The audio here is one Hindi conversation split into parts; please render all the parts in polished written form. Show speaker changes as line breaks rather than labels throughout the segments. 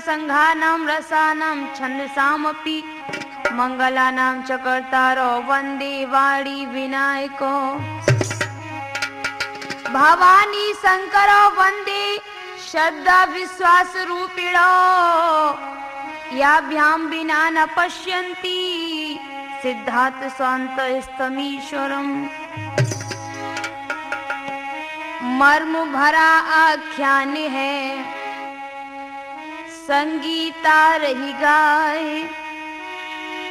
संघानां रसानां छन्दसामपि मंगलानां च कर्तारो वन्दे वाणी विनायको भवानी शंकरो वन्दे श्रद्धा विश्वास रूपिणो याभ्यां विना न पश्यन्ति सिद्धार्थ स्वान्तस्तमीश्वरम्। मर्म भरा आख्यान है संगीता रही गाए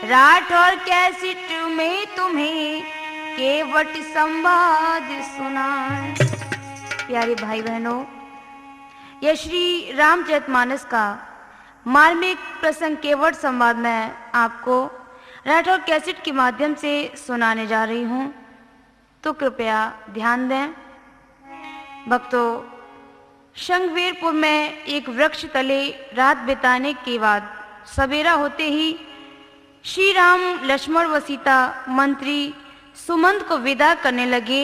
राठौर कैसेट में तुम्हें केवट संवाद सुनाए। प्यारे भाई बहनों, यह श्री रामचरितमानस का मार्मिक प्रसंग केवट संवाद मैं आपको राठौर कैसेट के माध्यम से सुनाने जा रही हूँ, तो कृपया ध्यान दें। भक्तों, शंखवीरपुर में एक वृक्ष तले रात बिताने के बाद सवेरा होते ही श्री राम लक्ष्मण व सीता मंत्री सुमंत को विदा करने लगे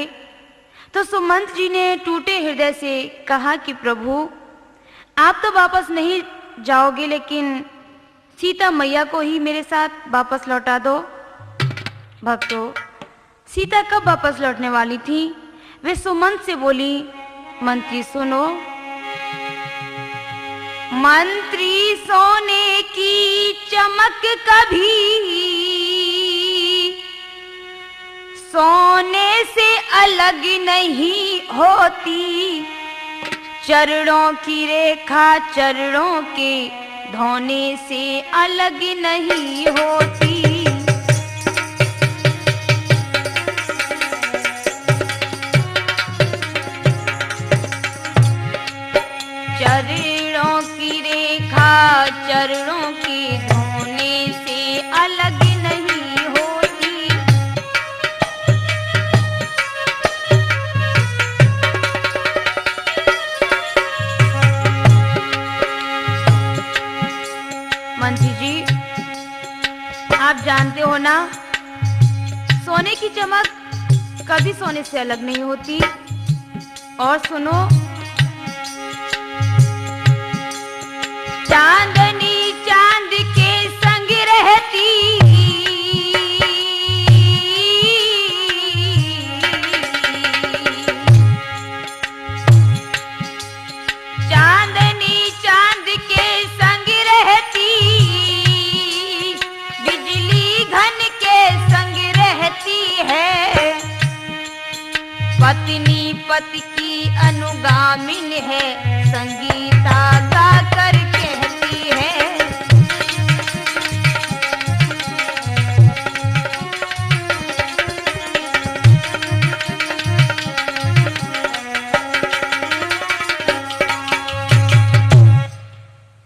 तो सुमंत जी ने टूटे हृदय से कहा कि प्रभु, आप तो वापस नहीं जाओगे, लेकिन सीता मैया को ही मेरे साथ वापस लौटा दो। भक्तों, सीता कब वापस लौटने वाली थी? वे सुमंत से बोली, मंत्री सुनो। मंत्री सोने की चमक कभी सोने से अलग नहीं होती, चरणों की रेखा चरणों के धोने से अलग नहीं होती। चरणों की रेखा चरणों के धोने से अलग नहीं होती। मंत्री जी, आप जानते हो ना, सोने की चमक कभी सोने से अलग नहीं होती। और सुनो, चांदनी चांद के संग रहती, चांदनी चांद के संग रहती, बिजली घन के संग रहती है। पत्नी पति की अनुगामिन है, संगीता गा कर कहती है।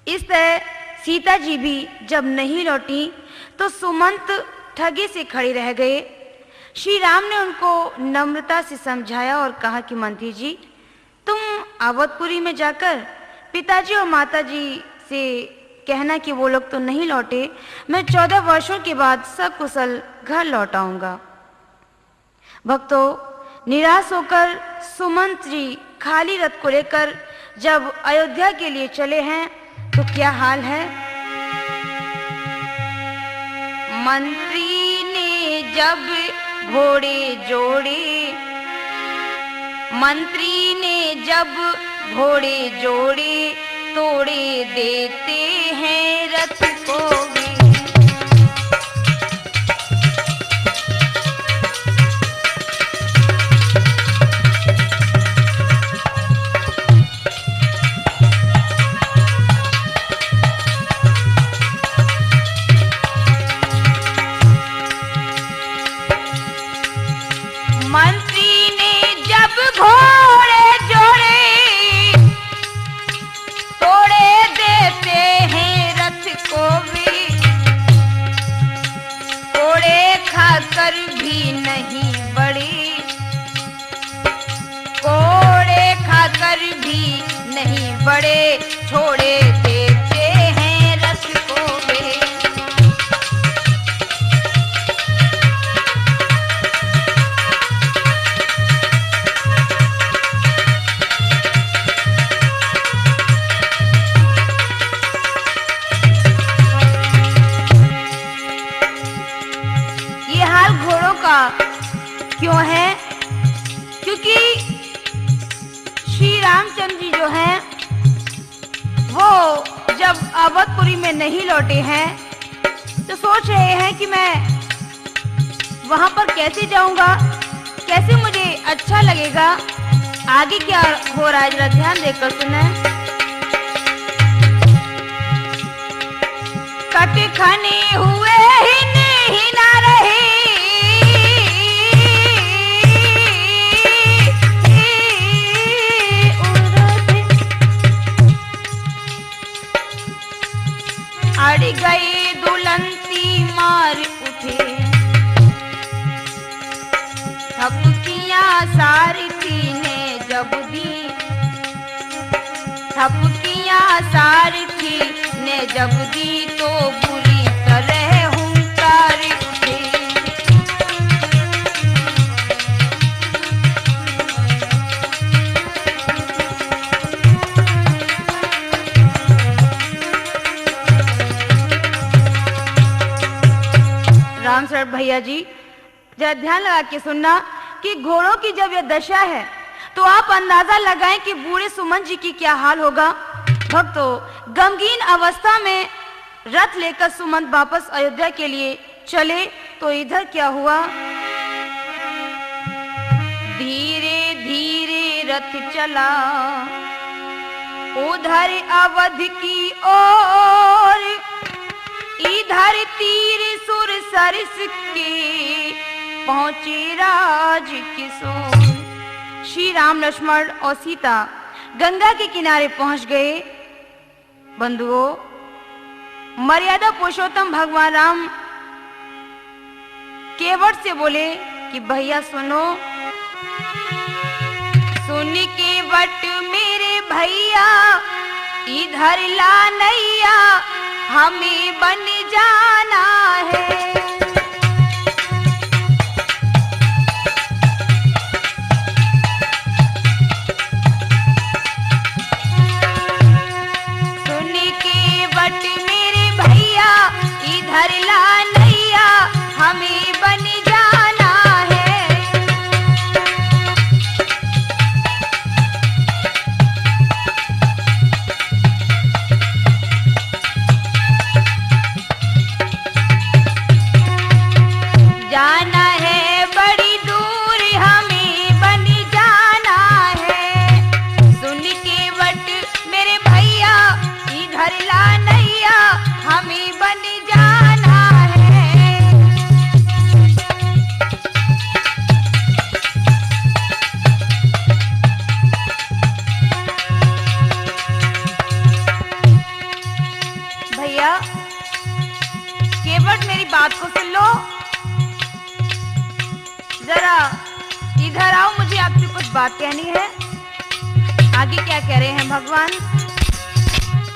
इस तरह सीता जी भी जब नहीं लौटी तो सुमंत ठगे से खड़े रह गए। श्री राम ने उनको नम्रता से समझाया और कहा कि मंत्री जी, तुम अवधपुरी में जाकर पिताजी और माताजी से कहना कि वो लोग तो नहीं लौटे, मैं 14 वर्षों के बाद सकुशल घर लौट आऊंगा। भक्तों, निराश होकर सुमंत जी खाली रथ को लेकर जब अयोध्या के लिए चले हैं तो क्या हाल है। मंत्री ने जब घोड़े जोड़े, मंत्री ने जब घोड़े जोड़े, तोड़े देते हैं रथ को भी। मंत्री ने जब घोड़े जोड़े, तोड़े देते हैं रथ को भी। कोड़े खाकर भी नहीं बढ़े, कोड़े खाकर भी नहीं बढ़े, छोड़े देते हैं रथ को भी। क्यों है? क्योंकि श्री रामचंद्र जी जो हैं वो जब अवधपुरी में नहीं लौटे हैं तो सोच रहे हैं कि मैं वहां पर कैसे जाऊंगा, कैसे मुझे अच्छा लगेगा। आगे क्या हो रहा है जरा ध्यान देकर सुने। कट खने हुए ही ना रहे, अड़ गए दुलंती मार उठे, थपकियां सारथी ने जब दी, थपकियां सारथी ने जब दी तो बुरी तरह हुंकार उठे। राम शरण भैया जी जरा ध्यान लगा के सुनना कि घोड़ों की जब यह दशा है तो आप अंदाजा लगाएं कि बूढ़े सुमन जी की क्या हाल होगा। भक्तों, गमगीन अवस्था में रथ लेकर सुमंत वापस अयोध्या के लिए चले तो इधर क्या हुआ। धीरे धीरे रथ चला उधर अवध की ओर, इधर तीर सुर सरस के पहुंचे राज किशोर। श्री राम लक्ष्मण और सीता गंगा के किनारे पहुंच गए। बंधुओं, मर्यादा पुरुषोत्तम भगवान राम केवट से बोले कि भैया सुनो, सुन केवट मेरे भैया इधर ला नैया, हमें बन जाना है। सुन केवट मेरे भैया इधर ला नैया, हमें बन जाना है। जाना है बड़ी दूर, हमें बन जाना है। सुन केवट मेरे भैया इधर ला नैया, हमें बन जाना है। भैया केवट मेरी बात को सुन लो, जरा इधर आओ, मुझे आपसे कुछ बात कहनी है। आगे क्या कह रहे हैं भगवान।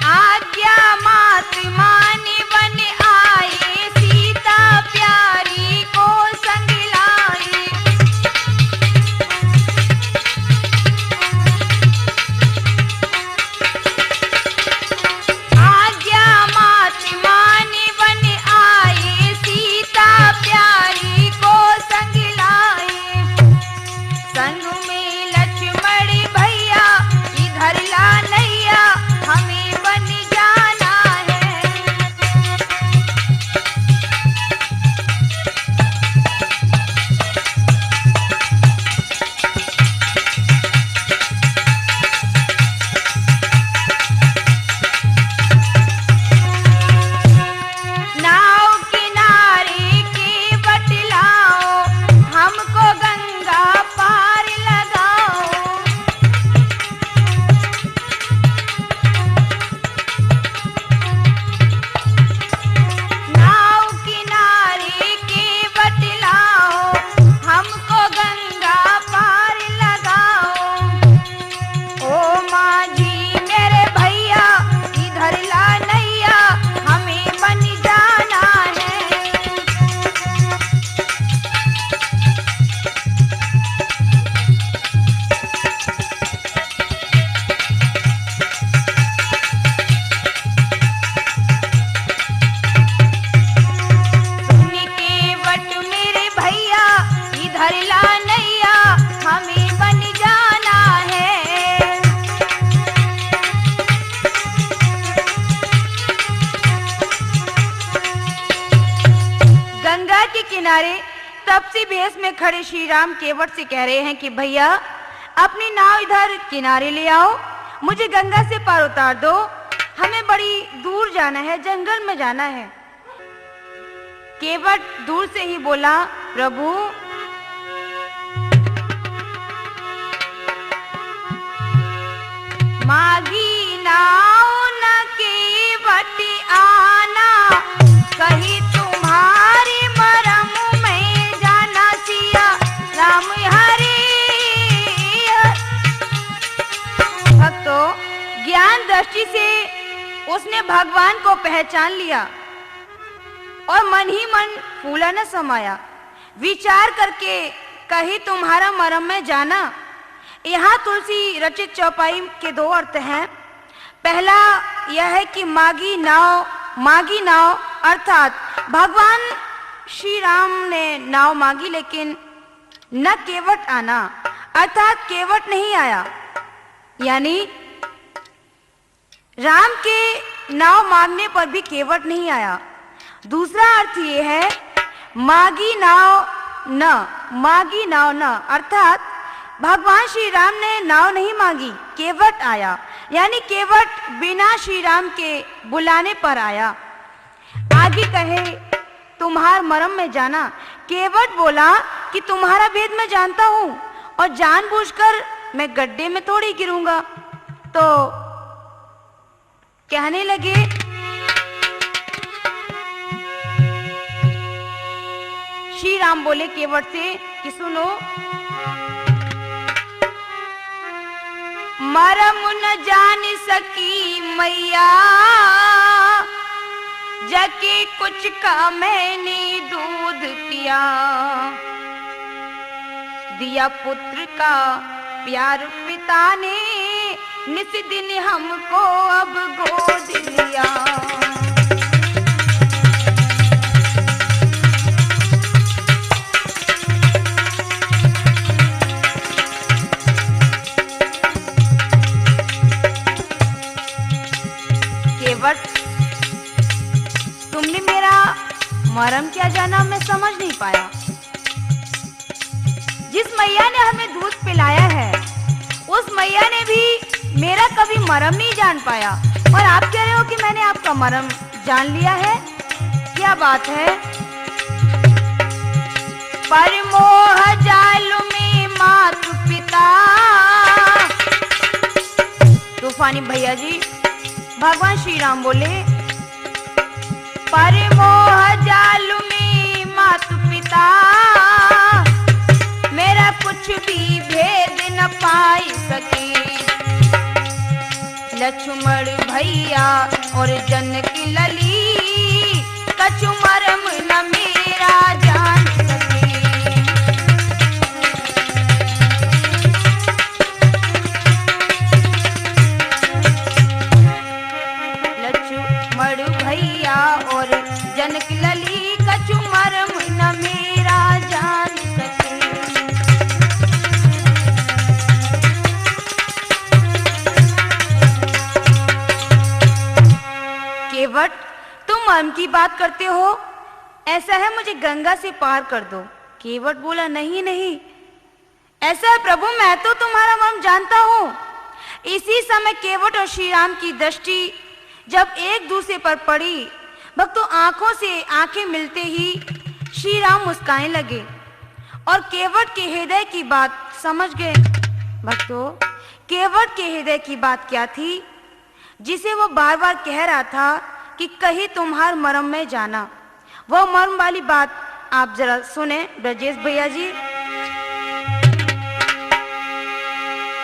आज्ञा मात्र माने बन आए, सीता प्यारी को संग लाए। आज्ञा मात्र माने बन आए, सीता प्यारी को संग लाए। संग में लक्ष्मण भैया इधर ला नैया, हमें बन जाना है। किनारे तपसी भेष में खड़े श्री राम केवट से कह रहे हैं कि भैया अपनी नाव इधर किनारे ले आओ, मुझे गंगा से पार उतार दो, हमें बड़ी दूर जाना है, जंगल में जाना है। केवट दूर से ही बोला, प्रभु मागी नाव न केवट आना, कहीं तुम्हारी मरम में जाना, सिया राम हरे। भक्तों, ज्ञान दृष्टि से उसने भगवान को पहचान लिया और मन ही मन फूला न समाया। विचार करके कहीं तुम्हारा मरम में जाना। यहाँ तुलसी रचित चौपाई के दो अर्थ हैं। पहला यह है कि मागी नाव अर्थात भगवान श्री राम ने नाव मांगी लेकिन न केवट आना, अर्थात केवट नहीं आया, यानी राम के नाव मांगने पर भी केवट नहीं आया। दूसरा अर्थ ये है मागी नाव न अर्थात भगवान श्री राम ने नाव नहीं मांगी, केवट आया, यानी केवट बिना श्री राम के बुलाने पर आया। आगे कहे तुम्हार मरम में जाना। केवट बोला कि तुम्हारा भेद मैं जानता हूं और जानबूझकर मैं गड्ढे में थोड़ी गिरूंगा। तो कहने लगे, श्री राम बोले केवट से कि सुनो, मरम न जान सकी मैया, जके कुछ का मैंने दूध पिया, दिया पुत्र का प्यार पिता ने, निस दिन हमको अब गोद लिया। केवट, तुमने मेरा मरम क्या जाना मैं समझ नहीं पाया। जिस मैया ने हमें दूध पिलाया है उस मैया ने भी मेरा कभी मरम नहीं जान पाया, और आप कह रहे हो कि मैंने आपका मरम जान लिया है। क्या बात है? पर मोह जाल में मातु पिता। तूफानी भैया जी, भगवान श्री राम बोले, पर मोह जाल में मातु पिता, मेरा कुछ भी भेद न पाई सके, लक्ष्मण भैया और जनक लली, कछु मरम न मेरा जान सके। लक्ष्मण भैया और जनक लली, कछु मरम न मेरा जान सके। केवट, तुम मर्म की बात करते हो, ऐसा है मुझे गंगा से पार कर दो। केवट बोला, नहीं नहीं, ऐसा है प्रभु, मैं तो तुम्हारा मर्म जानता हूं। इसी समय केवट और श्री राम की दृष्टि जब एक दूसरे पर पड़ी, भक्तों आंखों से आंखें मिलते ही श्री राम मुस्काने लगे और केवट के हृदय की बात समझ गए। भक्तों, केवट के हृदय की बात क्या थी जिसे वो बार बार कह रहा था कि कहीं तुम्हार मरम में जाना। वो मर्म वाली बात आप जरा सुने ब्रजेश भैया जी।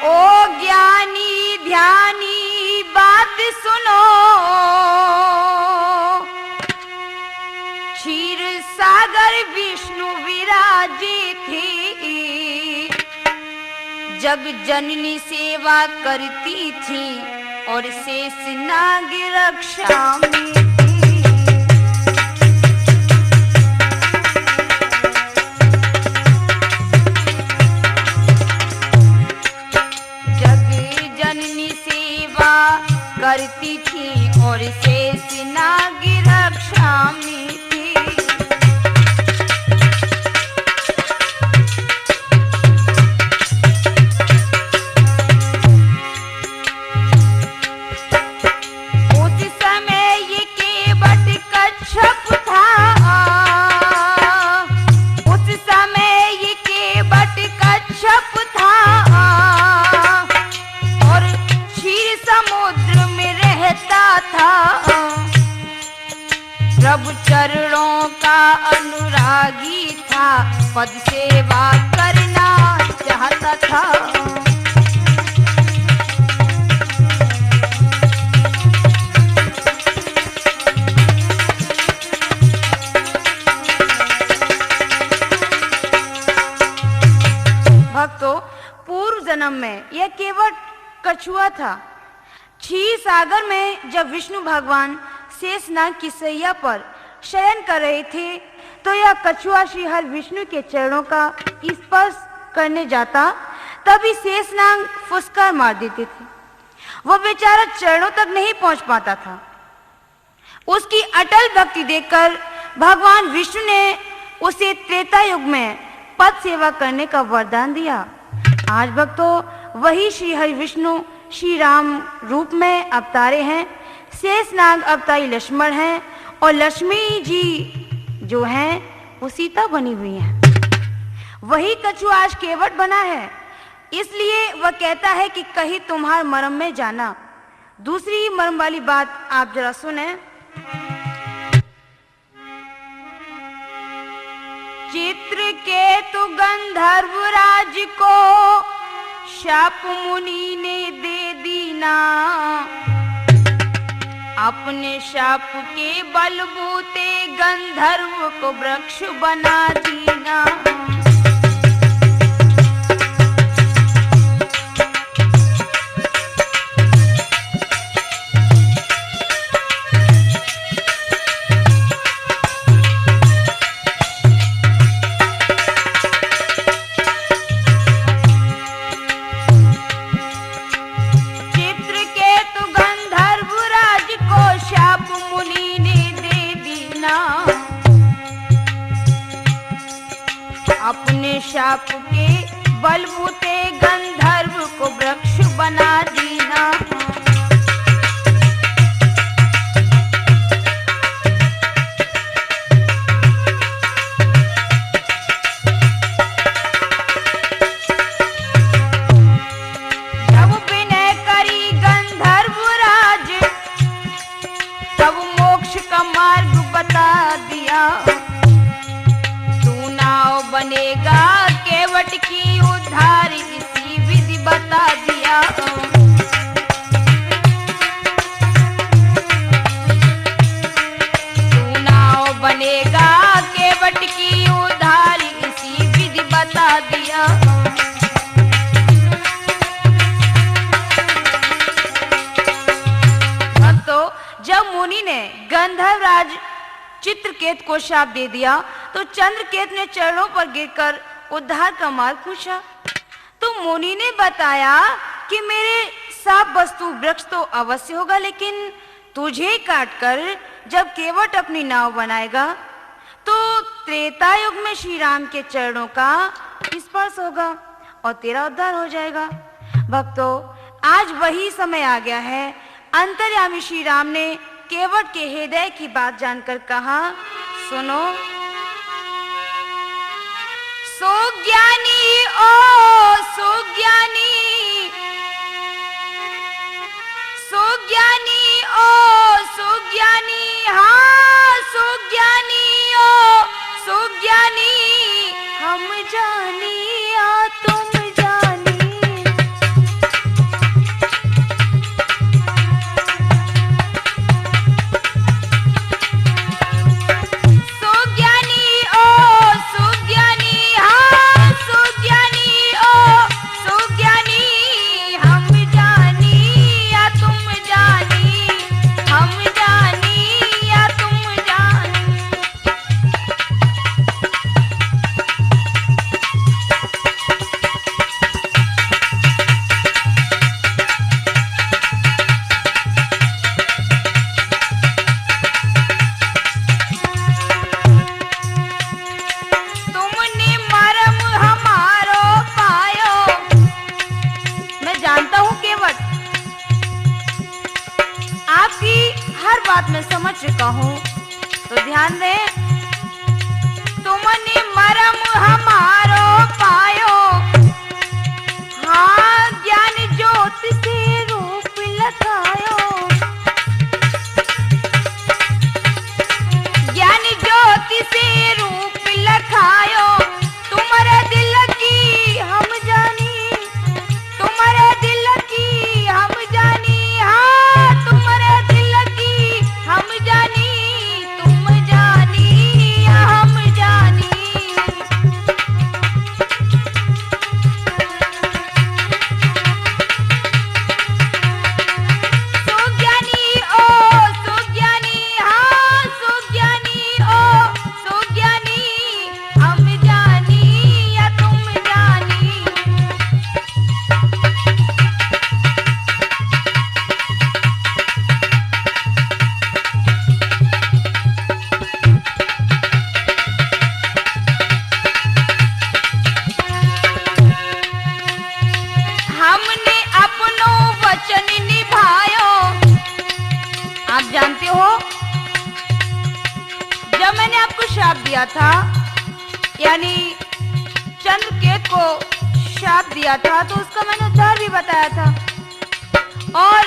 ओ ज्ञानी ध्यानी बात सुनो, क्षीर सागर विष्णु विराजे थे, जग जननी सेवा करती थी और शेष नाग रक्षा में थी। जग जननी सेवा करती थी और शेष नाग रक्षा में थी। पद सेवा करना चाहता था। भक्तों, पूर्व जन्म में यह केवल कछुआ था। क्षीर सागर में जब विष्णु भगवान शेषनाग की सैया पर शयन कर रहे थे तो यह कछुआ श्री हरि विष्णु के चरणों का स्पर्श करने जाता, तभी शेषनाग फुसकार मार देते थे। वह बेचारा चरणों तक नहीं पहुंच पाता था। उसकी अटल भक्ति देखकर भगवान विष्णु ने उसे त्रेता युग में पद सेवा करने का वरदान दिया। आज भक्तों, वही श्री हरि विष्णु श्री राम रूप में अवतारे हैं। शेषनाग अवतारी लक्ष्मण हैं और लक्ष्मी जी जो हैं वो सीता बनी हुई हैं। वही कछुआ आज केवट बना है, इसलिए वह कहता है कि कहीं तुम्हार मर्म में जाना। दूसरी मर्म वाली बात आप जरा सुने। चित्रकेतु गंधर्व राज को शाप मुनि ने दे दीना, अपने शाप के बलबूते गंधर्व को वृक्ष बना दीना। अपने शाप के बलबूते गंधर्व को वृक्ष बना दीना। जब विनय करी गंधर्व राज, तब मोक्ष का मार्ग बता दिया। बनेगा केवट की उद्धार इसी विधि बता दिया। तू नाव बनेगा केवट की उद्धार इसी विधि बता दिया। भक्तों, जब मुनि ने गंधर्वराज चित्रकेत को शाप दे दिया तो चंद्रकेत ने चरणों पर गिरकर उद्धार का मार्ग पूछा। तो मुनि ने बताया कि मेरे साप वस्तु वृक्ष तो अवश्य होगा, लेकिन तुझे काटकर जब केवट अपनी नाव बनाएगा तो त्रेता युग में श्री राम के चरणों का स्पर्श होगा और तेरा उद्धार हो जाएगा। भक्तों, आज वही समय आ गया है। अंतर्यामी श्री राम ने केवट के हृदय की बात जानकर कहा, सुनो। सुज्ञानी ओ सुज्ञानी, सुज्ञानी ओ सुज्ञानी, हाँ सुज्ञानी ओ सुज्ञानी, हम जानी या तुम जानी। बात मैं समझ चुका हूँ, तो ध्यान दे। तुमने मरम हमारो पायो, हाँ ज्ञान ज्योति से रूप लगायो, ज्ञान ज्योति से रूप लगायो। श्राप दिया था, यानी चंद्रकेतु को श्राप दिया था, तो उसका मैंने उद्धार भी बताया था। और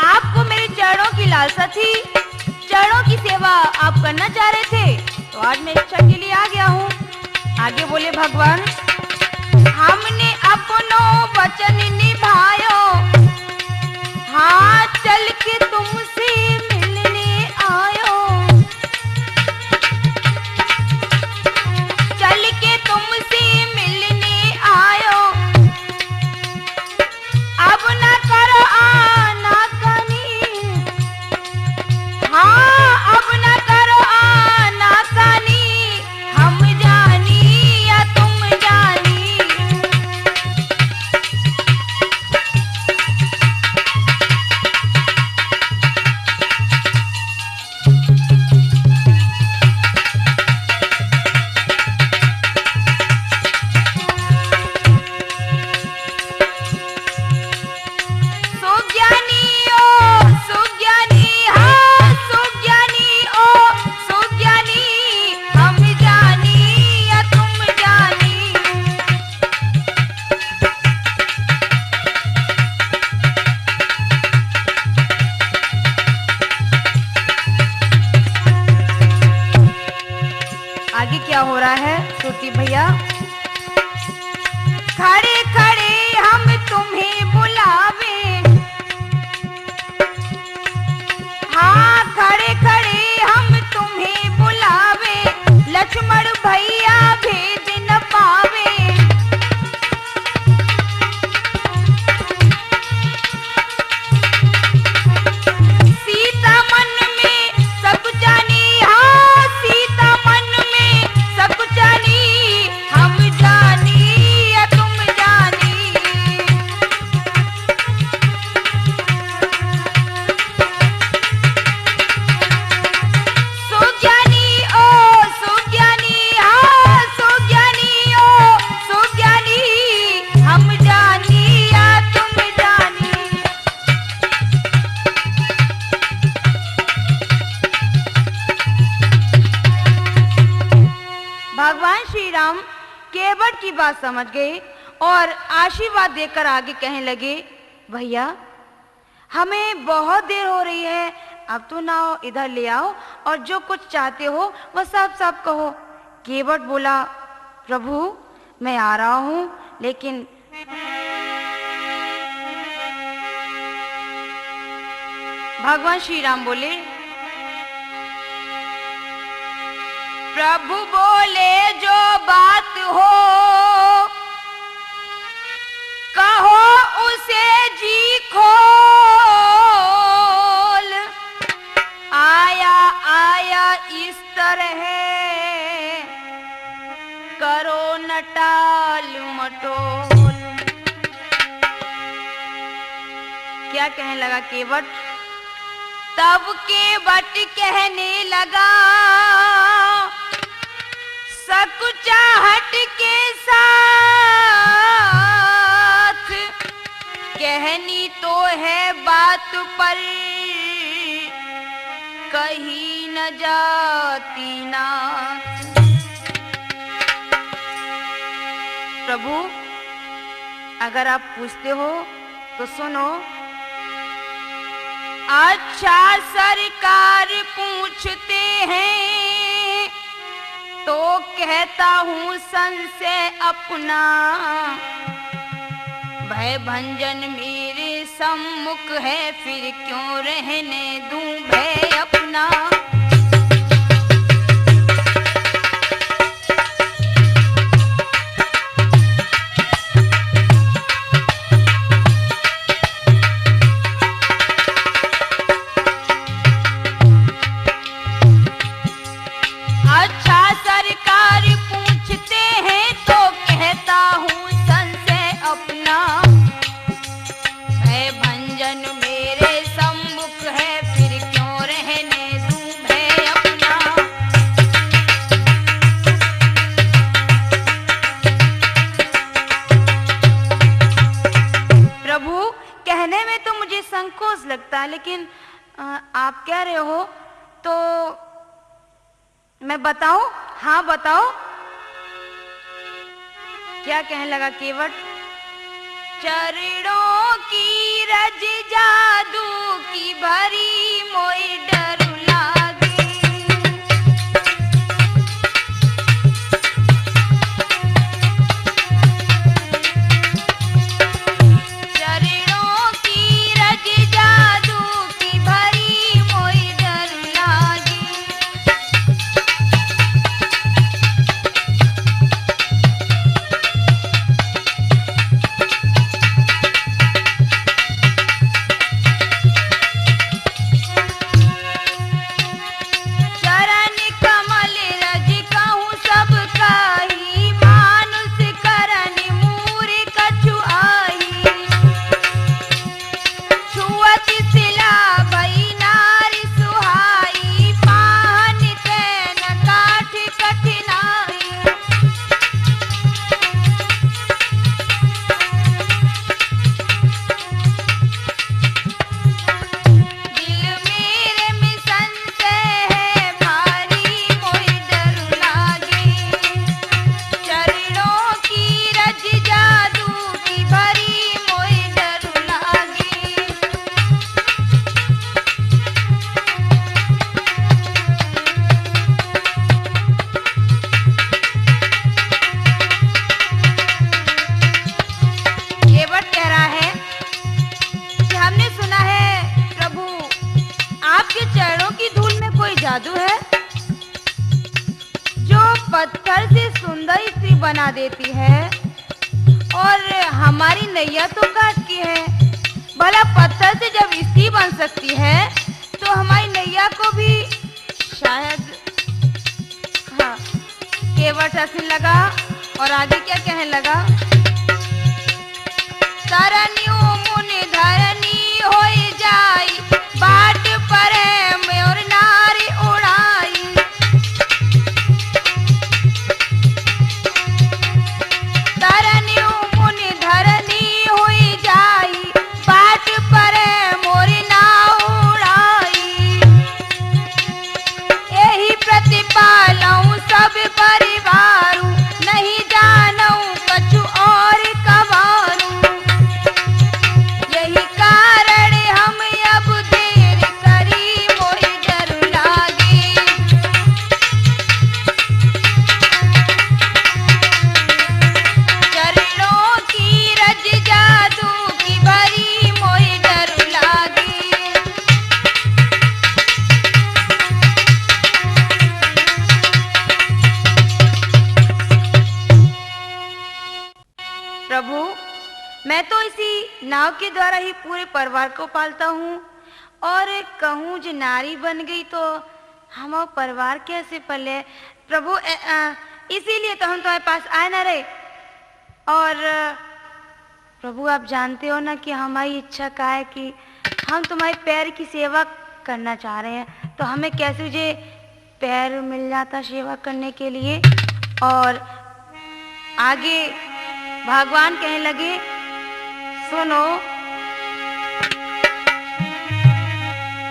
आपको मेरे चरणों की लालसा थी, चरणों की सेवा आप करना चाह रहे थे, तो आज मैं इच्छा के लिए आ गया हूँ। आगे बोले भगवान, हमने अपनो वचन निभायो, हाँ चल के तुमसे मिलने आयो, चल के तुमसे मिलने आयो, अब ना करो आनाकानी, हाँ अब ना करो आनाकानी, हम जानी या तुम जानी। आगे क्या हो रहा है श्रुति भैया? खड़े खड़े हम तुम्हें बुलावे, हाँ खड़े खड़े हम तुम्हें बुलावे, लक्ष्मण भैया भेद न पावे, सीता मन में सब जानी, हाँ सीता मन में सब जानी, हम जानी या तुम जानी। सुज्ञानी ओ सुज्ञानी, हाँ सुज्ञानी ओ सुज्ञानी, हम जानी या तुम जानी। भगवान श्री राम केवट की बात समझ गए और आशीर्वाद देकर आगे कहने लगे, भैया हमें बहुत देर हो रही है, अब तो नाव इधर ले आओ और जो कुछ चाहते हो वह सब सब कहो। केवट बोला, प्रभु मैं आ रहा हूं, लेकिन भगवान श्री राम बोले, प्रभु बोले जो बात हो कहो उसे जी खोल, आया आया इस तरह करो न टाल मटोल। क्या कहने लगा केवट? तब केवट कहने लगा, सकुचाहट के साथ कहनी तो है बात पर कही न जाती नाथ। प्रभु अगर आप पूछते हो तो सुनो। अच्छा सरकार पूछते हैं तो कहता हूँ संशय अपना, भय भंजन मेरे सम्मुख है, फिर क्यों रहने दूं भय अपना।
लगता है, लेकिन आप कह रहे हो तो
मैं बताऊं? हाँ बताओ। क्या कहने लगा केवट? चरणों की रज जादू की भरी मोई डर लागे। चरणों की रज जादू की भरी मोई डर लागे। जादू है जो पत्थर से सुंदर स्त्री बना देती है और हमारी नैया तो काट की है। भला पत्थर से जब स्त्री बन सकती है तो हमारी नैया को भी शायद। हाँ, केवट हंसने लगा और आगे क्या कहने लगा? तरनियो मुनि धरनी होई जाई बाट पर मोर नारी उड़ाई। तरनियो मुनि धरनी होई जाई बाट पर मोर नाव उड़ाई। यही प्रतिपालऊ सब परिवारू नहीं जानऊ कछु और कबारू। यही कारण हम अब देर करी मोहि डर लागे। चरणों की रज जादू की भरी मोहि डर लागे। प्रभु, मैं तो इसी नाव के द्वारा ही पूरे परिवार को पालता हूँ और कहूँ जो नारी बन गई तो हमारा परिवार कैसे पले? प्रभु, इसीलिए तो हम तुम्हारे पास आए ना रहे। और प्रभु, आप जानते हो ना कि हमारी इच्छा क्या है कि हम तुम्हारे पैर की सेवा करना चाह रहे हैं, तो हमें कैसे मुझे पैर मिल जाता सेवा करने के लिए। और आगे भगवान कहने लगे, सुनो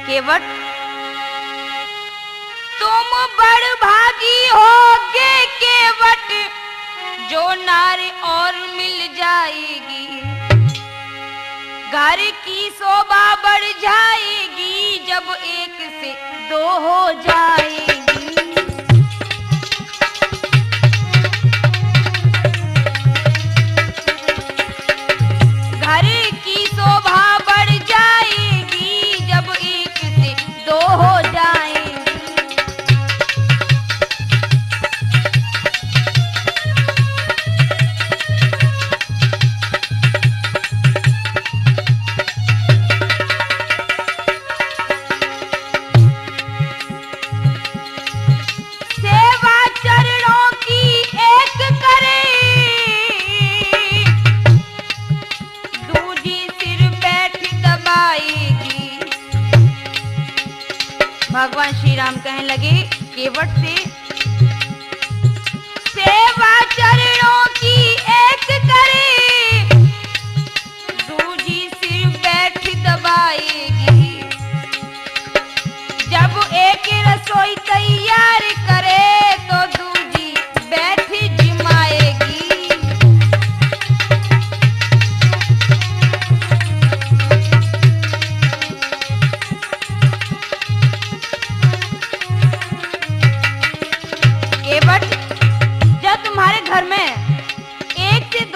केवट, तुम बड़ भागी होगे केवट, जो नारी और मिल जाएगी। घर की शोभा बढ़ जाएगी जब एक से दो हो जाएगी। घर की शोभा बढ़ जाएगी जब एक से दो हो जाएगी। सेवा चरणों की एक करे, भगवान श्री राम कहने लगे केवट से, सेवा चरणों की एक करे, दूजी सिर बैठ दबाएगी। जब एक रसोई तैयार करे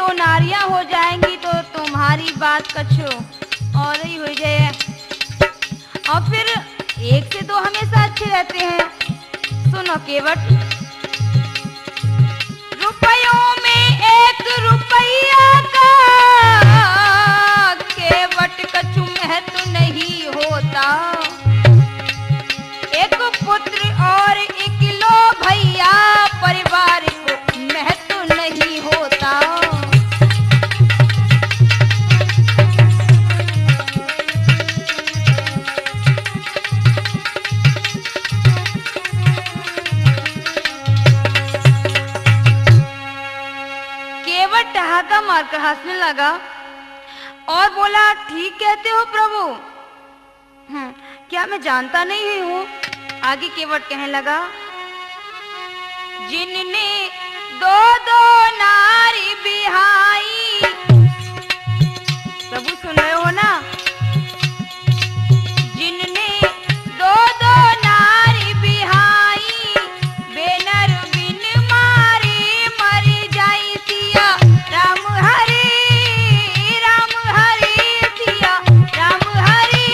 दो नारियां हो जाएंगी तो तुम्हारी बात कछु और ही हो जाए। और फिर एक से दो हमेशा अच्छे रहते हैं। सुनो केवट, रुपयों में एक रुपया का केवट कछु महत्व नहीं होता। एक पुत्र और इकलो भैया परिवार को महत्व नहीं होता। केवट ठहाका मारकर हंसने लगा और बोला, ठीक कहते हो प्रभु। क्या मैं जानता नहीं हूँ? आगे केवट कहने लगा, जिनने दो दो नारी बिहाई। प्रभु सुन रहे हो ना? जिनने दो दो नारी बिहाई, बेनर बिन मारे मर जाई सिया राम हरे सिया राम हरे।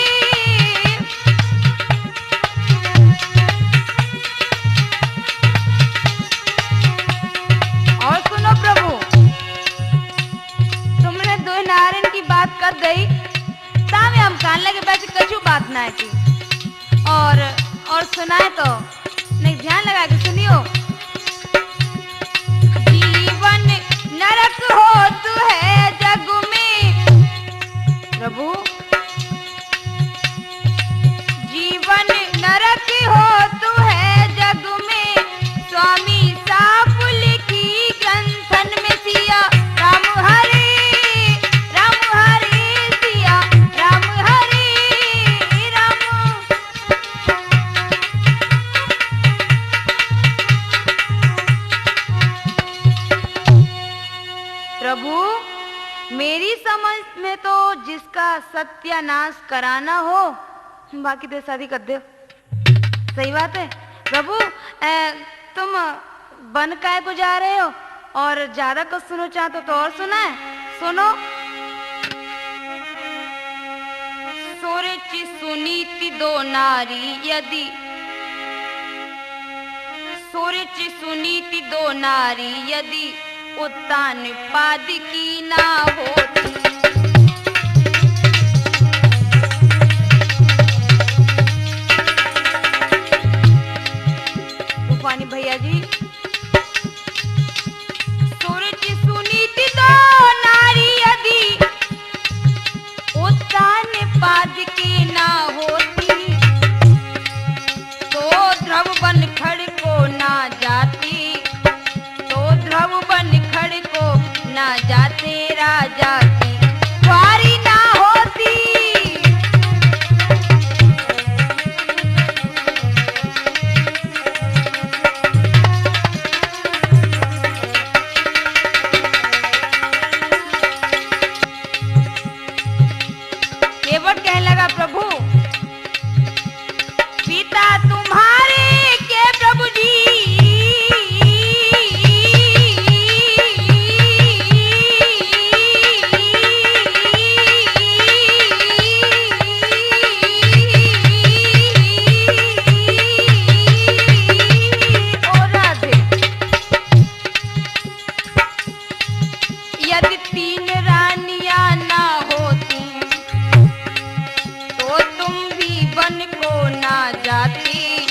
और सुनो प्रभु, तुमने दो नारिन की बात कर गई, तामे हम कान लगे बैठे कछु बात ना की। और सुनाए तो नहीं, ध्यान लगा के सुनियो। जीवन नरक होत है जग में प्रभु, जीवन नरक होत है जग में, स्वामी साफ लिखी ग्रंथन में सिया राम हरे सिया राम हरे राम। प्रभु, मेरी समझ में तो जिसका सत्यानाश कराना हो बाकी तो शादी कर दो। सही बात है प्रभु। तुम बन काय को जा रहे हो और ज्यादा कुछ सुनो चाहते तो और सुना है। सुनो, सोरेची सुनीति दो नारी यदि, सोरेची सुनीति दो नारी यदि उत्तान पाद की ना होती। तूफानी भैया जी, सूरज सुनीति दो नारी यदि उत्तान पाद की ना होती, तो ध्रुव बन खड़ को ना जाती, तो ध्रुव बन खड़ को ना जाते राजा की द्वारी ना होती। केवट कहने लगा, प्रभु पिता तुम्हारे के प्रभु जी यदि तीन रानियां ना होती तो तुम भी बन को ना जाती,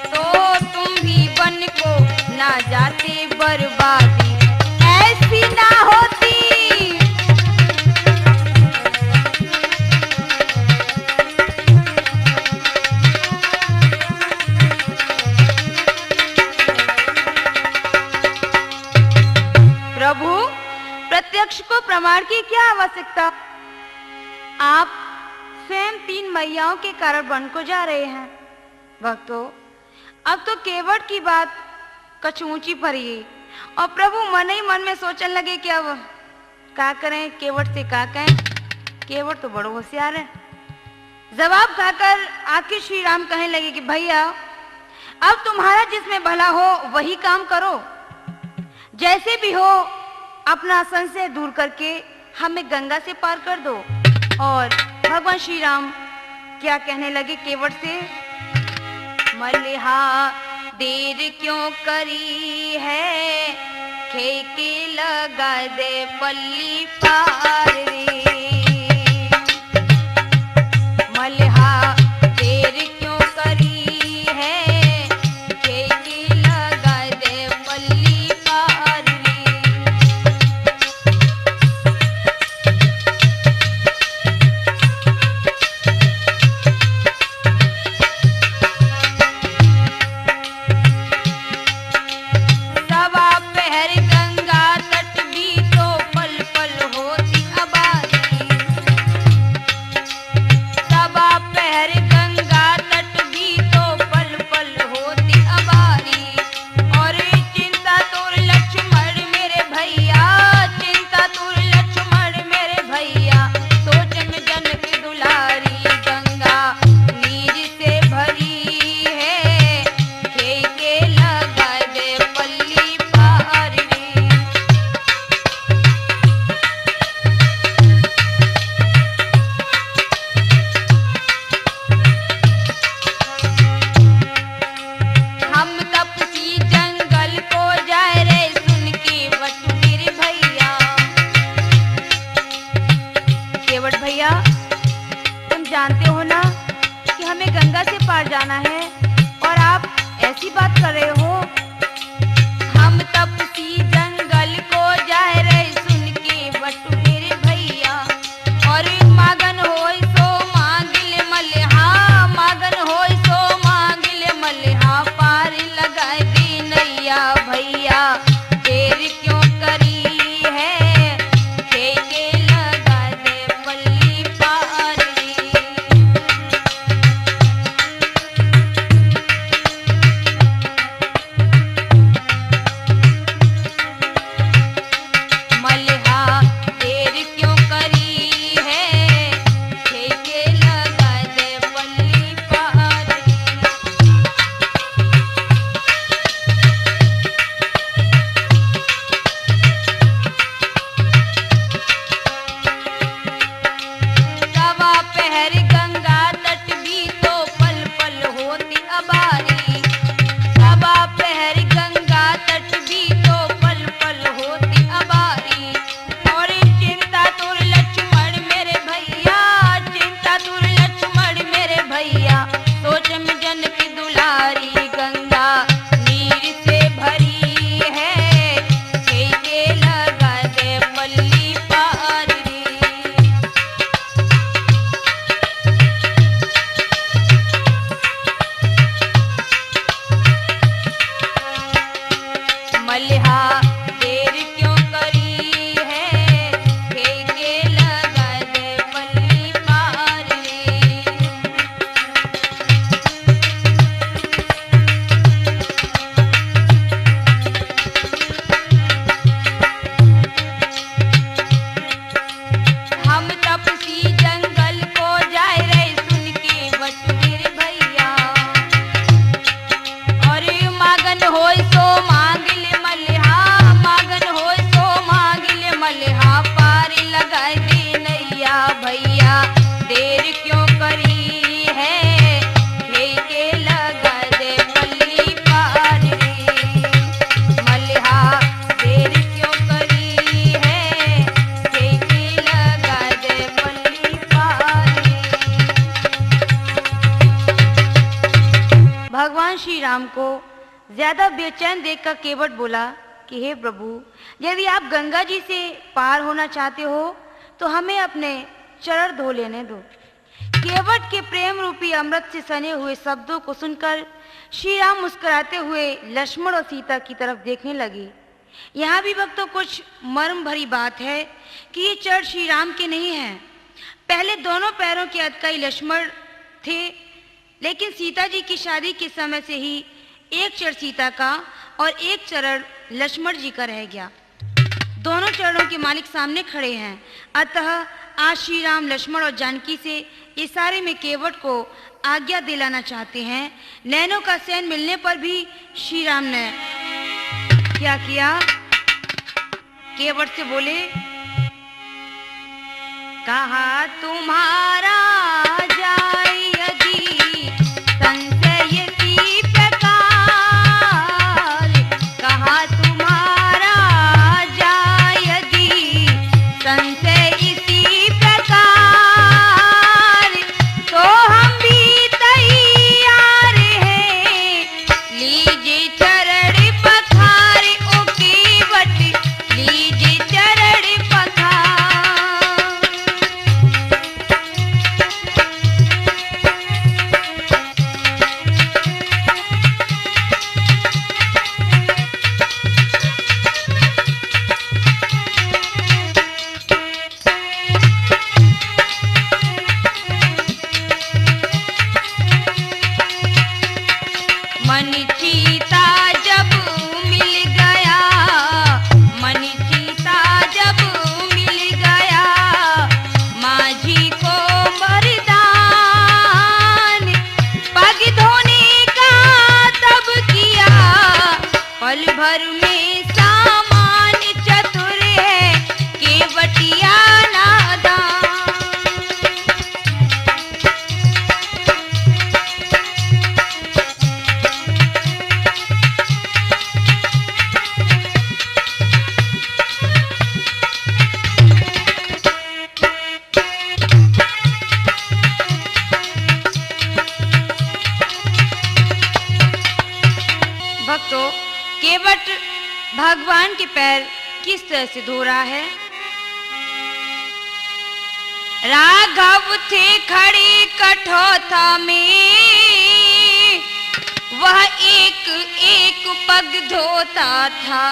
तो तुम भी बन को ना जाते, बर्बादी ऐसी ना होती। प्रभु, प्रत्यक्ष को प्रमाण की क्या आवश्यकता? आप स्वयं तीन मैयाओं के कारण वन को जा रहे हैं। भक्तों, अब तो केवट की बात कछ ऊंची पड़ी और प्रभु मन ही मन में सोचने लगे कि अब क्या करें, केवट से क्या कहें। केवट तो बड़ो होशियार है। जवाब खाकर आखिर श्री राम कहने लगे कि भैया, अब तुम्हारा जिसमें भला हो वही काम करो, जैसे भी हो अपना संशय दूर करके हमें गंगा से पार कर दो। और भगवान श्री राम क्या कहने लगे केवट से, मल्लिहा देर क्यों करी है, खेके लगा दे पल्ली पार रे। मल्लिहा देर क्यों करी है, खेके लगा दे पल्ली पार रे। सवा पहर गंगा तट भी तो पल पल होती अबारी। सवा पहर गंगा तट भी तो पल पल होती अबारी। और चिंता तुर लक्ष्मण मेरे भैया, चिंता तुर लक्ष्मण मेरे भैया, सोचन जनक दुलारी। गंगा नीर से भरी है, खेके लगा दे पल्ली पार रे। हम तपसी जंगल को जाए रे, सुन के वट मेरे भैया। केवट भैया, तुम जानते हो ना कि हमें गंगा से पार जाना है, और आप ऐसी बात कर रहे हो। हम तपसी जंगल को जाए रे, सुन के वट मेरे भैया। और मागन होय सो मांगिल मल्लिहा, मागन होय सो मांगिल मल्लिहा, पार लगाए दी नैया भैया। देर क्यों करी है, खेके लगा दे पल्ली पार रे। मल्लिहा देर क्यों करी है, खेके लगा दे पल्ली पार रे। सवा पहर गंगा तट भी तो पल पल होती अबारी। सवा पहर गंगा तट भी तो पल पल होती अबारी। और चिंता तुर लक्ष्मण मेरे भैया, चिंता तुर लक्ष्मण मेरे भैया, सोच में जनक दुलारी। गंगा नीर से भरी है, खेके लगा दे पल्ली पार रे। मल्लिहा देर क्यों करी है, खेके लगा दे पल्ली पार रे। हम तपसी जंगल को जाए रे, सुन के वट मेरे भैया। और मागन होय सो मांगिल मल्लिहा, मागन होय सो मांगिल मल्लिहा, पार लगाए दी नैया भैया। देर क्यों करी है, खेके लगा दे पल्ली पार रे। मल्लिहा देर क्यों करी है, खेके लगा दे पल्ली पार रे। भगवान श्री राम को ज्यादा बेचैन देखकर केवट बोला कि हे प्रभु, यदि आप गंगा जी से पार होना चाहते हो तो हमें अपने चरण धो लेने दो। केवट के प्रेम रूपी अमृत से सने हुए शब्दों को सुनकर श्री राम मुस्कुराते हुए लक्ष्मण और सीता की तरफ देखने लगे। यहाँ भी भक्तों कुछ मर्म भरी बात है कि ये चरण श्री राम के नहीं हैं। पहले दोनों पैरों के अधिकारी लक्ष्मण थे, लेकिन सीता जी की शादी के समय से ही एक चरण सीता का और एक चरण लक्ष्मण जी का रह गया। दोनों चरणों के मालिक सामने खड़े हैं। अतः आज श्री राम लक्ष्मण और जानकी से इशारे में केवट को आज्ञा दिलाना चाहते हैं। नैनों का शयन मिलने पर भी श्री राम ने क्या किया? केवट से बोले, कहा तुम्हारा जाए यदि संशय की प्रकार, कहा तुम्हारा जाए यदि संशय इसी प्रकार, तो हम भी तैयार हैं, लीजिए चरण पखार, ओ केवट लीजिए चरण पखार। मन चीता जब मिल गया, मन चीता जब मिल गया, माझी को वरदान, पग धोने का तब किया, पल भर में सामान चतुर है केवटिया नादान। भक्तों, केवट भगवान के पैर किस तरह से धो रहा है। राघव थे खड़े कठौता में, वह एक एक पग धोता था,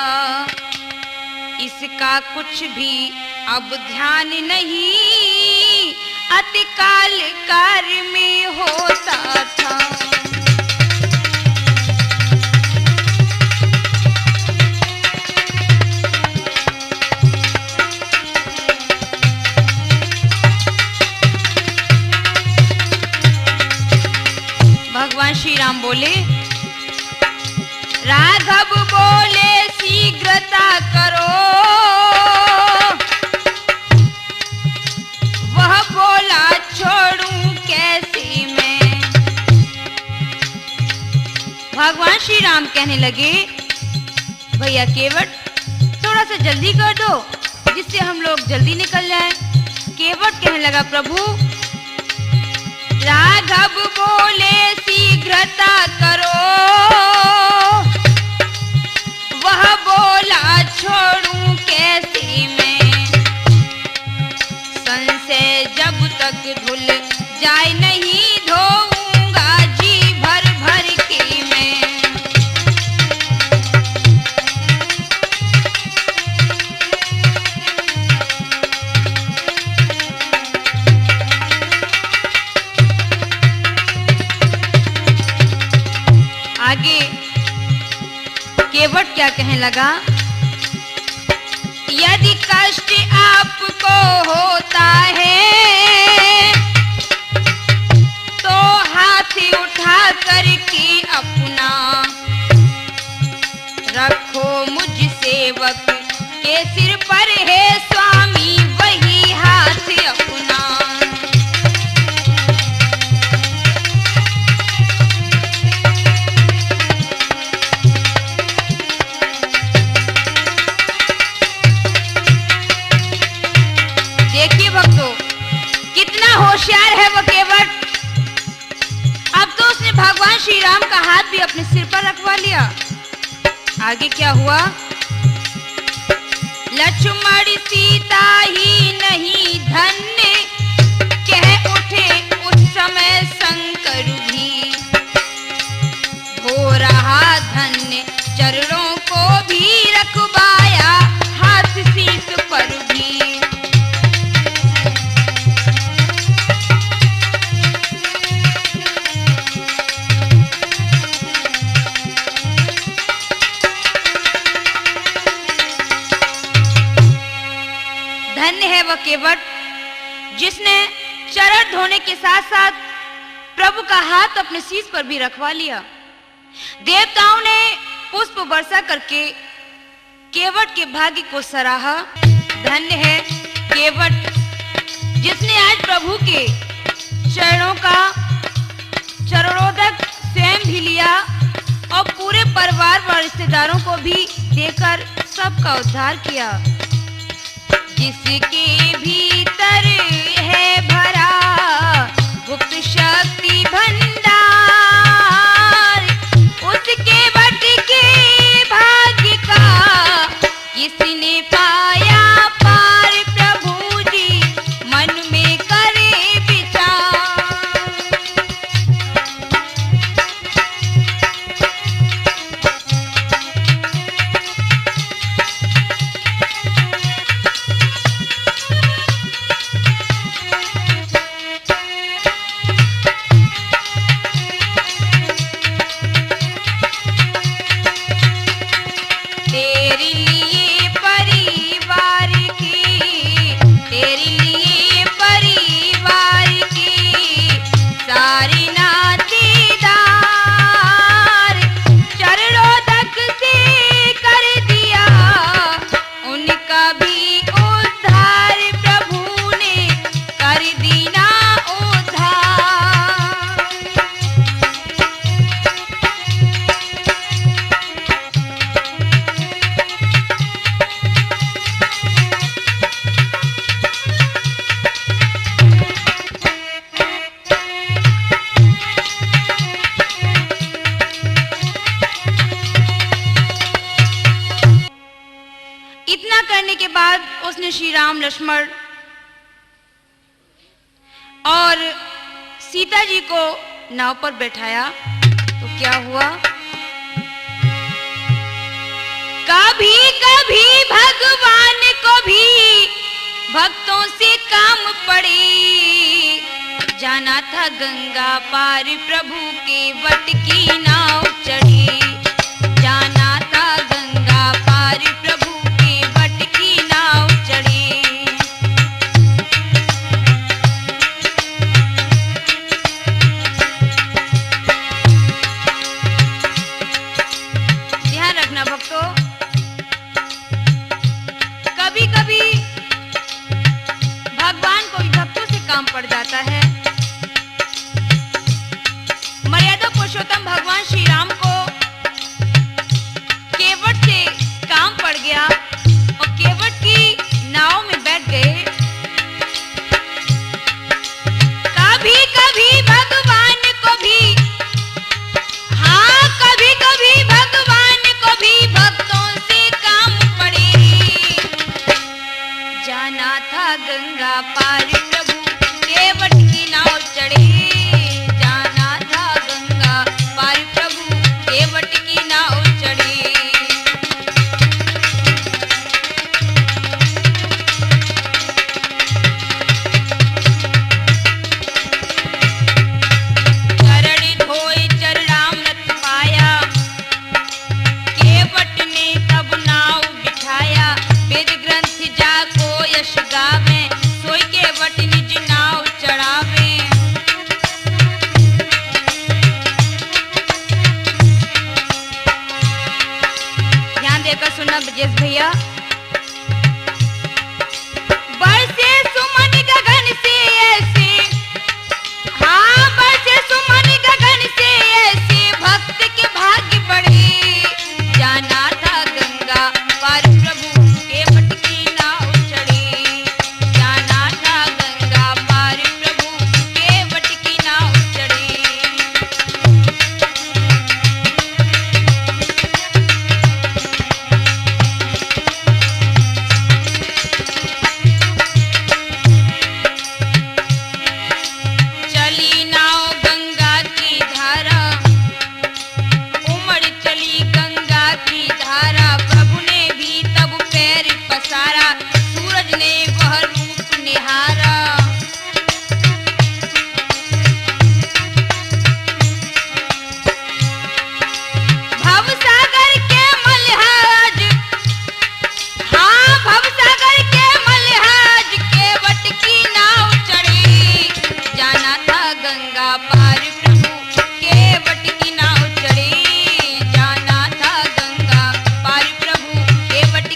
इसका कुछ भी अब ध्यान नहीं, अतिकाल कार्य में होता था। भगवान श्री राम बोले, राघव बोले शीघ्रता करो, वह बोला छोड़ूं कैसे मैं। भगवान श्री राम कहने लगे, भैया केवट थोड़ा सा जल्दी कर दो जिससे हम लोग जल्दी निकल जाएं। केवट कहने लगा, प्रभु राघव बोले शीघ्रता करो, वह बोला छोड़ूं कैसे मैं, संशय जब तक धुल जाए नहीं धोऊंगा जी भर भर के मैं। आगे केवट क्या कहने लगा, यदि कष्ट आपको होता है तो हाथ उठा करके अपना रखो मुझ सेवक के सिर पर है स्वामी वही हाथ अपना। देखिए भक्तों, कितना होशियार है वो केवट। अब तो उसने भगवान श्री राम का हाथ भी अपने सिर पर रखवा लिया। आगे क्या हुआ, लक्ष्मण सीता ही नहीं धन्य कह उठे उस समय शंकर भी, हो रहा धन्य चरणों को भी रखवाया हाथ शीश पर भी। धन्य है वह केवट जिसने चरण धोने के साथ साथ प्रभु का हाथ अपने शीश पर भी रखवा लिया। देवताओं ने पुष्प वर्षा करके केवट के भाग्य को सराहा। धन्य है केवट जिसने आज प्रभु के चरणों का चरणोदक स्वयं भी लिया और पूरे परिवार व रिश्तेदारों को भी देकर सबका उद्धार किया। जिसके भीतर है भरा गुप्त शक्ति भंडार, उसके बट के भाग्य का किसने पाया पार, प्रभु जी मन में करे विचार। इतना करने के बाद उसने श्री राम लक्ष्मण और सीता जी को नाव पर बैठाया तो क्या हुआ? कभी कभी भगवान को भी भक्तों से काम पड़े, जाना था गंगा पार प्रभु के वट की नाव चढ़ी, जाना था गंगा पार प्रभु के वट की नाव चढ़ी। ध्यान रखना भक्तों, कभी कभी भगवान को भी भक्तों से काम पड़ जाता है। मर्यादा पुरुषोत्तम भगवान श्री राम को केवट से काम पड़ गया और केवट की नाव में बैठ गए। कभी कभी भगवान को भी, हाँ कभी कभी भगवान को भी भक्तों से काम पड़े, जाना था गंगा पार प्रभु केवट की नाव चढ़े, जाना था गंगा पार प्रभु केवट की नाव चढ़े। चरण धोए चरणामृत पाया, केवट ने तब नाव बिठाया, वेद ग्रंथ जाको यश गावे, सोई केवट निज नाव चढ़ावे। ध्यान देकर सुनना ब्रजेश भैया। बरसे सुमन गगन से ऐसे, हाँ बरसे सुमन गगन से ऐसे, भक्त के भाग्य बढ़े, जाना था गंगा पार प्रभु केवट की नाव चढ़े, जाना था गंगा पार प्रभु केवट की नाव चढ़े। चली नाव गंगा की धारा, उमड़ चली गंगा की धारा, प्रभु ने भी तब पैर पसारा, सूरज ने वह रूप निहारा। भवसागर के मलहाज, हाँ भवसागर के मलहाज, केवट की नाव चढ़ी, जाना था गंगा पार प्रभु केवट की नाव चढ़ी, जाना था गंगा पार प्रभु केवट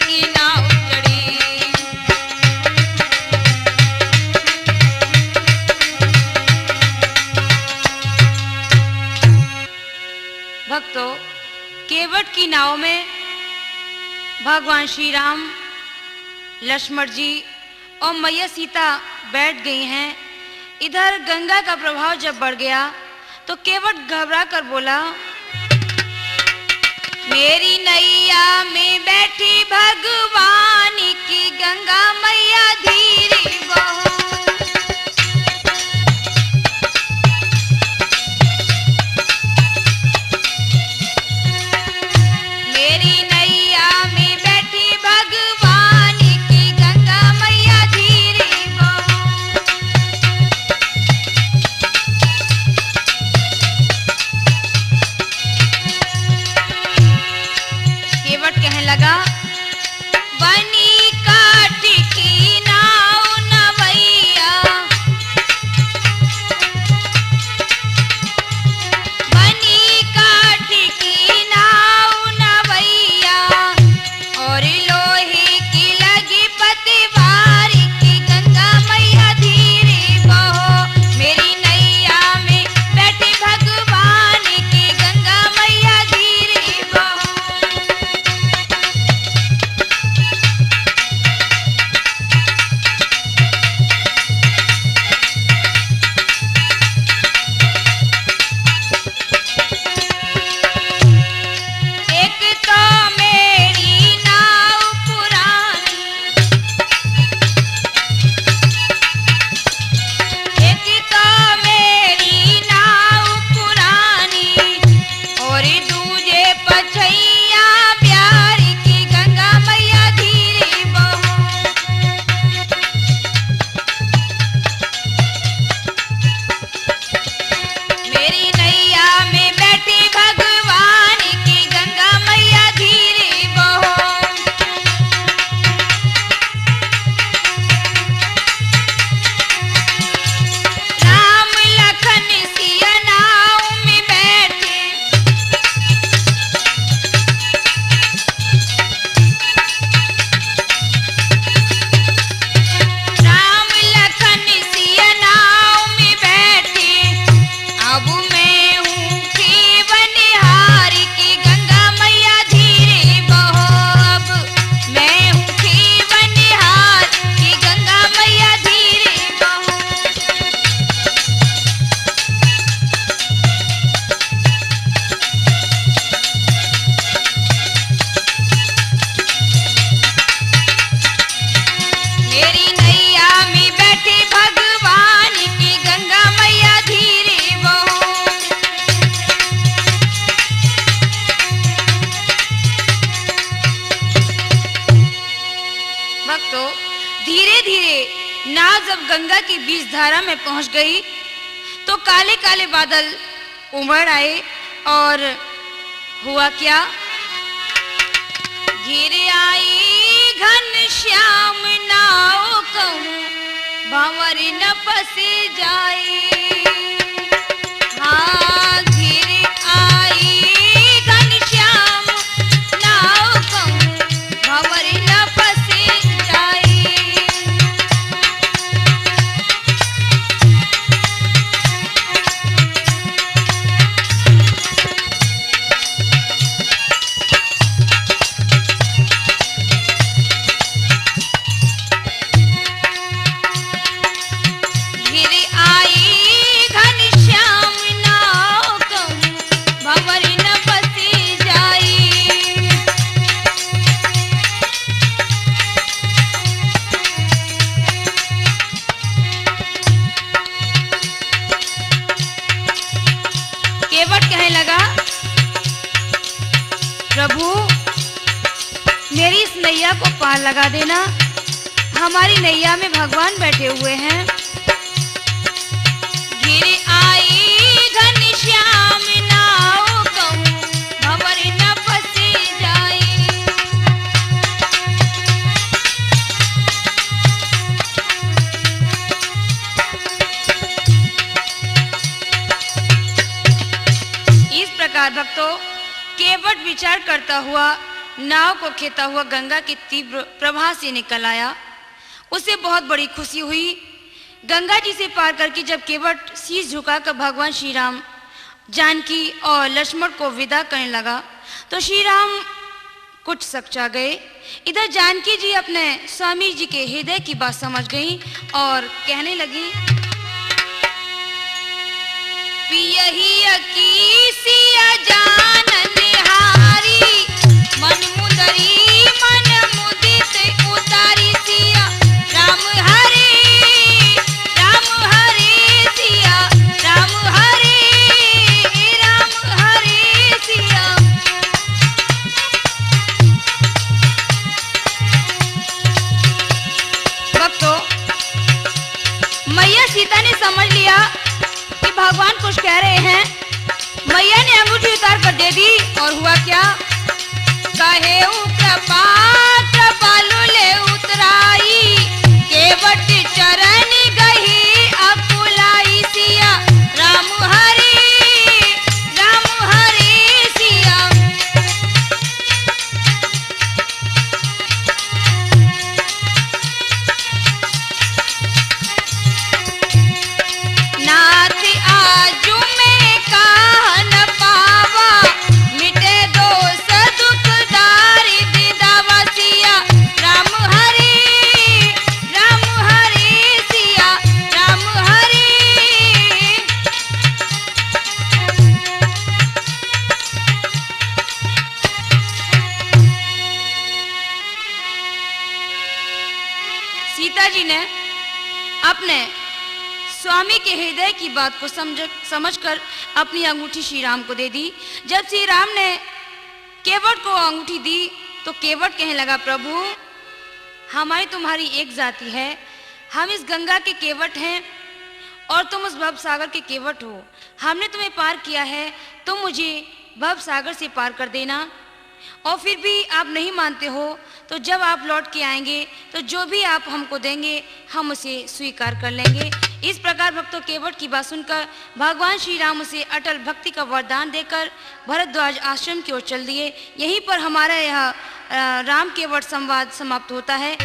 की नाव में भगवान श्री राम, लक्ष्मण जी और मैया सीता बैठ गई हैं। इधर गंगा का प्रभाव जब बढ़ गया तो केवट घबरा कर बोला, मेरी नैया में बैठी भगवान की गंगा मैया धीरे बहो। मेरी नैया में बैठी भगवान की गंगा मैया धीरे बहो। केवट कहने लगा, बनी काट की नाव नवैया, बनी काट की नाव नवैया, और लोहे की लगी पतवार की गंगा मैया धीरे बहो। मेरी नैया में बैठी भगवान की गंगा मैया धीरे बहो। एक तो मेरी नाव पुरानी, एक तो मेरी नाव पुरानी, और दूजे पछैया प्यार की गंगा मैया धीरे बहो। मेरी नैया में बैठी भगवान की गंगा मैया धीरे बहो। राम लखन सिया नाव में बैठे, राम लखन सिया नाव में बैठे, अब मैं हूँ कि बनिहार की गंगा मैया धीरे बहो। अब मैं हूँ कि बनिहार की गंगा मैया धीरे बहो। मेरी नैया में बैठी भगवान की गंगा मैया धीरे बहो। भक्तों, धीरे धीरे नाव जब गंगा की बीच धारा में पहुंच गई तो काले काले बादल उमड़ आए और हुआ क्या, घिर आई घन श्याम नाव कहूँ भंवर न फंसे जाए। हाँ, घिर आई घन श्याम नाव कहूँ भंवर न फंसे जाए। घिर आई घन श्याम नाव कहूँ भंवर न फंसे जाए। केवट कहने लगा, प्रभु मेरी इस नैया को पार लगा देना, हमारी नैया में भगवान बैठे हुए हैं। घिर आई घन श्याम नाव कहूँ भंवर न फंसे जाए। इस प्रकार भक्तों, केवट विचार करता हुआ नाव को खेता हुआ गंगा की तीव्र प्रवाह से निकल आया। उसे बहुत बड़ी खुशी हुई। गंगा जी से पार करके जब केवट शीश झुकाकर भगवान श्री राम, जानकी और लक्ष्मण को विदा करने लगा तो श्री राम कुछ सकचा गए। इधर जानकी जी अपने स्वामी जी के हृदय की बात समझ गई और कहने लगी, पियही की सिया जान निहारी, मन मुदरी मन मुदित उतारी सिया राम हरे सिया राम हरे सिया। भक्तों, मैया सीता ने समझ लिया कि भगवान कुछ कह रहे हैं। मैया ने अंगूठी उतार कर दे दी और हुआ क्या, कहे कृपा कृपालु ले उतराई, केवट चरण गही अकुलाई सिया राम हरे सिया। नाथ आजू में कहा न पावा, मिटे दोष दुख दारी दिदावा सिया राम हरे सिया राम हरे। सीता जी ने अपने स्वामी के हृदय की बात को समझकर अपनी अंगूठी श्री राम को दे दी। जब श्री राम ने केवट को अंगूठी दी तो केवट कहने लगा, प्रभु हमारी तुम्हारी एक जाति है, हम इस गंगा के केवट हैं और तुम उस भव सागर के केवट हो। हमने तुम्हें पार किया है, तुम मुझे भव सागर से पार कर देना। और फिर भी आप नहीं मानते हो तो जब आप लौट के आएंगे तो जो भी आप हमको देंगे हम उसे स्वीकार कर लेंगे। इस प्रकार भक्तों केवट की बात सुनकर भगवान श्री राम उसे अटल भक्ति का वरदान देकर भरद्वाज आश्रम की ओर चल दिए। यहीं पर हमारा यह राम केवट संवाद समाप्त होता है।